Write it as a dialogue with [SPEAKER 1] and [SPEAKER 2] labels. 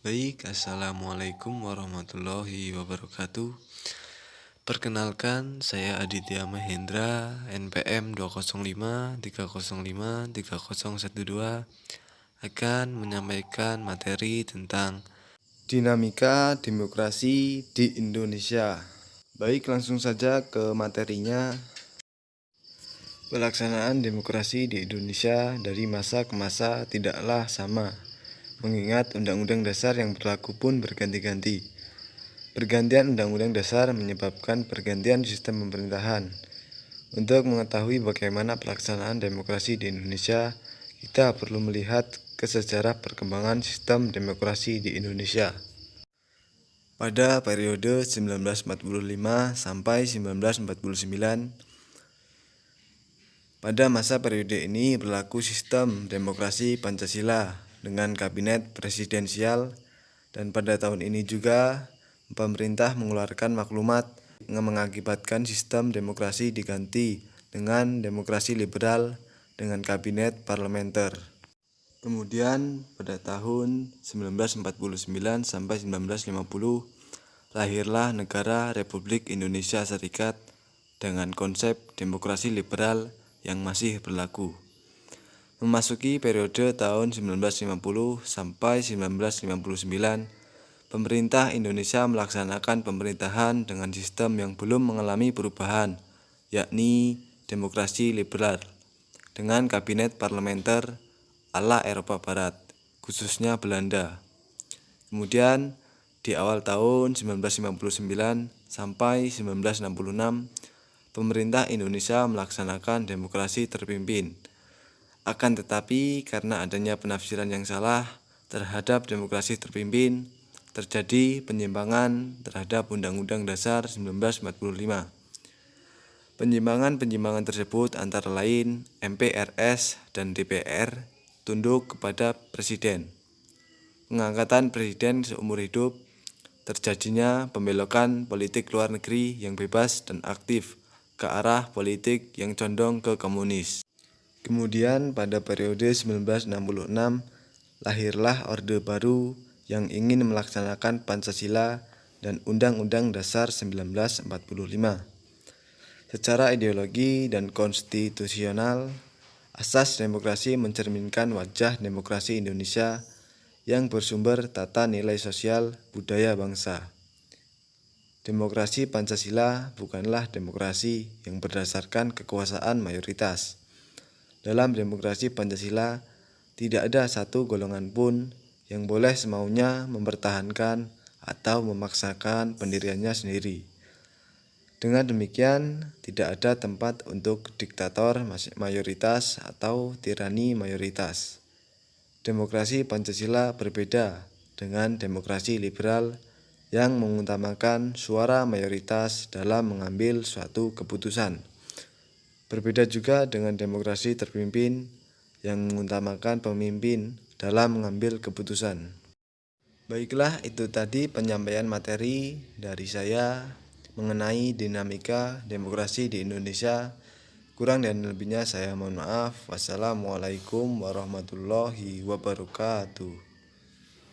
[SPEAKER 1] Assalamualaikum warahmatullahi wabarakatuh. Perkenalkan, saya Aditya Mahendra, NPM 205 305 3012, akan menyampaikan materi tentang dinamika demokrasi di Indonesia. Baik, langsung saja ke materinya. Pelaksanaan demokrasi di Indonesia dari masa ke masa tidaklah sama, mengingat Undang-Undang Dasar yang berlaku pun berganti-ganti. Pergantian Undang-Undang Dasar menyebabkan pergantian sistem pemerintahan. Untuk mengetahui bagaimana pelaksanaan demokrasi di Indonesia, kita perlu melihat ke sejarah perkembangan sistem demokrasi di Indonesia. Pada periode 1945 sampai 1949, pada masa periode ini berlaku sistem demokrasi Pancasila dengan kabinet presidensial, dan pada tahun ini juga pemerintah mengeluarkan maklumat yang mengakibatkan sistem demokrasi diganti dengan demokrasi liberal dengan kabinet parlementer. Kemudian pada tahun 1949 sampai 1950 lahirlah negara Republik Indonesia Serikat dengan konsep demokrasi liberal yang masih berlaku. Memasuki periode tahun 1950 sampai 1959, pemerintah Indonesia melaksanakan pemerintahan dengan sistem yang belum mengalami perubahan, yakni demokrasi liberal, dengan kabinet parlementer ala Eropa Barat, khususnya Belanda. Kemudian di awal tahun 1959 sampai 1966, pemerintah Indonesia melaksanakan demokrasi terpimpin. Akan tetapi, karena adanya penafsiran yang salah terhadap demokrasi terpimpin, terjadi penyimpangan terhadap Undang-Undang Dasar 1945. Penyimpangan-penyimpangan tersebut antara lain MPRS dan DPR tunduk kepada Presiden, pengangkatan Presiden seumur hidup, terjadinya pembelokan politik luar negeri yang bebas dan aktif ke arah politik yang condong ke komunis. Kemudian pada periode 1966 lahirlah Orde Baru yang ingin melaksanakan Pancasila dan Undang-Undang Dasar 1945. Secara ideologi dan konstitusional, asas demokrasi mencerminkan wajah demokrasi Indonesia yang bersumber tata nilai sosial budaya bangsa. Demokrasi Pancasila bukanlah demokrasi yang berdasarkan kekuasaan mayoritas. Dalam demokrasi Pancasila, tidak ada satu golongan pun yang boleh semaunya mempertahankan atau memaksakan pendiriannya sendiri. Dengan demikian, tidak ada tempat untuk diktator mayoritas atau tirani mayoritas. Demokrasi Pancasila berbeda dengan demokrasi liberal yang mengutamakan suara mayoritas dalam mengambil suatu keputusan. Berbeda juga dengan demokrasi terpimpin yang mengutamakan pemimpin dalam mengambil keputusan. Baiklah, itu tadi penyampaian materi dari saya mengenai dinamika demokrasi di Indonesia. Kurang dan lebihnya saya mohon maaf. Wassalamualaikum warahmatullahi wabarakatuh.